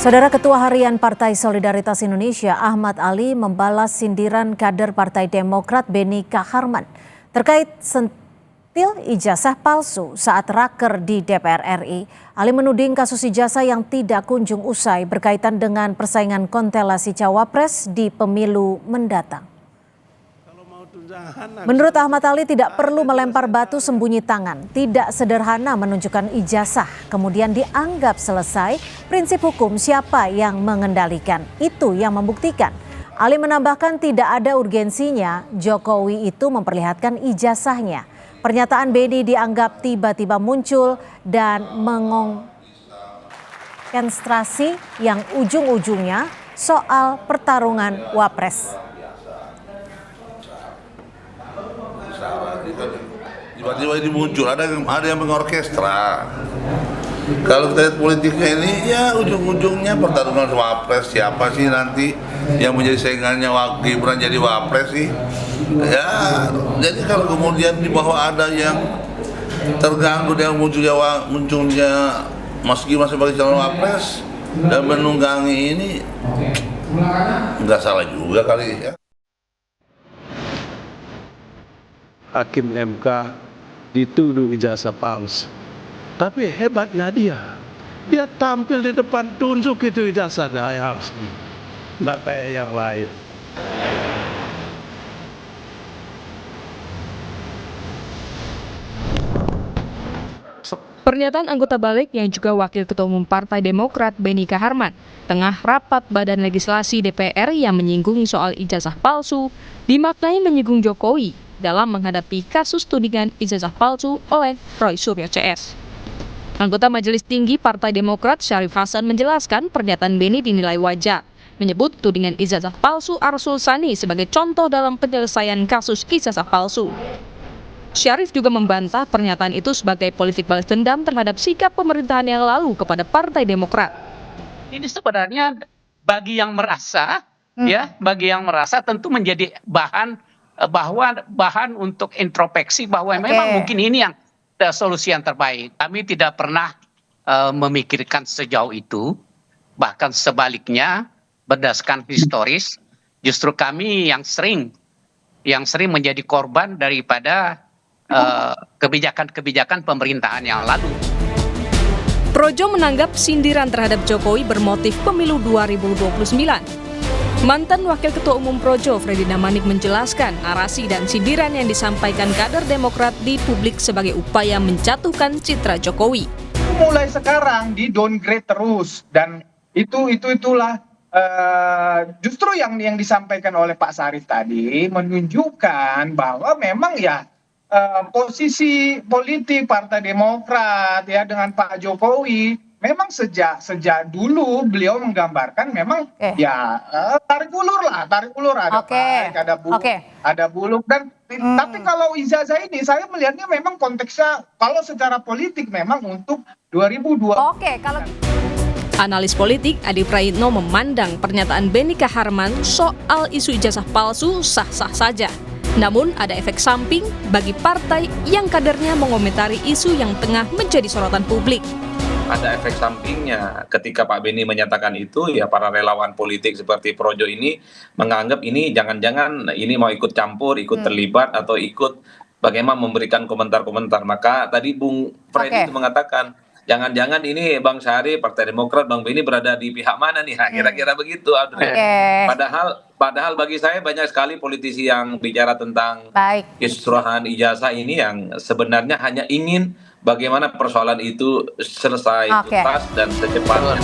Saudara Ketua Harian Partai Solidaritas Indonesia Ahmad Ali membalas sindiran kader Partai Demokrat Beni Kaharman terkait sentil ijazah palsu saat raker di DPR RI. Ali menuding kasus ijazah yang tidak kunjung usai berkaitan dengan persaingan konstelasi cawapres di pemilu mendatang. Menurut Ahmad Ali tidak perlu melempar batu sembunyi tangan, tidak sederhana menunjukkan ijazah kemudian dianggap selesai. Prinsip hukum siapa yang mengendalikan, itu yang membuktikan. Ali menambahkan tidak ada urgensinya Jokowi itu memperlihatkan ijazahnya. Pernyataan Beni dianggap tiba-tiba muncul dan mengonsentrasi yang ujung-ujungnya soal pertarungan Wapres. Tiba-tiba ini muncul, ada yang mengorkestra. Kalau kita lihat politiknya ini, ya ujung-ujungnya pertarungan Wapres. Siapa sih nanti yang menjadi saingannya Gibran jadi Wapres sih? Ya, jadi kalau kemudian di bawah ada yang terganggu dengan munculnya Mas Gibran sebagai calon Wapres dan menunggangi ini, nggak salah juga kali ya. Hakim MK dituduh ijazah palsu. Tapi hebatnya dia tampil di depan tunjuk itu ijazah saya. Nggak kayak yang lain. Pernyataan anggota balik yang juga Wakil Ketua Umum Partai Demokrat Beni Kaharman tengah rapat Badan Legislasi DPR yang menyinggung soal ijazah palsu dimaknai menyinggung Jokowi dalam menghadapi kasus tudingan ijazah palsu oleh Roy Suryo CS. Anggota Majelis Tinggi Partai Demokrat Syarif Hasan menjelaskan pernyataan Beni dinilai wajar, menyebut tudingan ijazah palsu Arsul Sani sebagai contoh dalam penyelesaian kasus ijazah palsu. Syarif juga membantah pernyataan itu sebagai politik balas dendam terhadap sikap pemerintahan yang lalu kepada Partai Demokrat. Ini sebenarnya bagi yang merasa, bagi yang merasa tentu menjadi bahan untuk introspeksi bahwa memang mungkin ini yang solusi yang terbaik. Kami tidak pernah memikirkan sejauh itu, bahkan sebaliknya berdasarkan historis, justru kami yang sering menjadi korban daripada kebijakan-kebijakan pemerintahan yang lalu. Projo menanggap sindiran terhadap Jokowi bermotif pemilu 2029. Mantan Wakil Ketua Umum Projo, Freddy Namanik menjelaskan narasi dan sindiran yang disampaikan kader Demokrat di publik sebagai upaya menjatuhkan citra Jokowi. Mulai sekarang di downgrade terus dan itulah justru yang disampaikan oleh Pak Sarif tadi menunjukkan bahwa memang ya posisi politik Partai Demokrat ya dengan Pak Jokowi memang sejak dulu beliau menggambarkan memang tarik ulur ada baik, ada buluk dan tapi kalau ijazah ini saya melihatnya memang konteksnya kalau secara politik memang untuk 2020. Analis politik Adi Praitno memandang pernyataan Beni Kaharman soal isu ijazah palsu sah-sah saja. Namun ada efek samping bagi partai yang kadernya mengomentari isu yang tengah menjadi sorotan publik. Ada efek sampingnya ketika Pak Beni menyatakan itu, ya para relawan politik seperti Projo ini menganggap ini jangan-jangan ini mau ikut campur, ikut terlibat atau ikut bagaimana memberikan komentar-komentar. Maka tadi Bung Freddy itu mengatakan jangan-jangan ini Bang Syarif, Partai Demokrat, Bang Beni berada di pihak mana nih? Kira-kira begitu, Audrey. Padahal bagi saya banyak sekali politisi yang bicara tentang kisruhan ijazah ini yang sebenarnya hanya ingin bagaimana persoalan itu selesai tuntas dan secepatnya.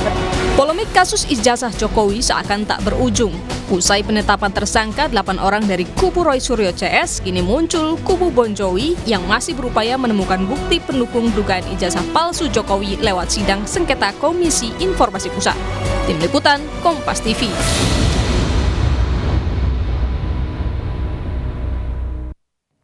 Polemik kasus ijazah Jokowi seakan tak berujung. Usai penetapan tersangka 8 orang dari kubu Roy Suryo CS, kini muncul kubu Bon Jovi yang masih berupaya menemukan bukti pendukung dugaan ijazah palsu Jokowi lewat sidang sengketa Komisi Informasi Pusat. Tim Liputan, Kompas TV.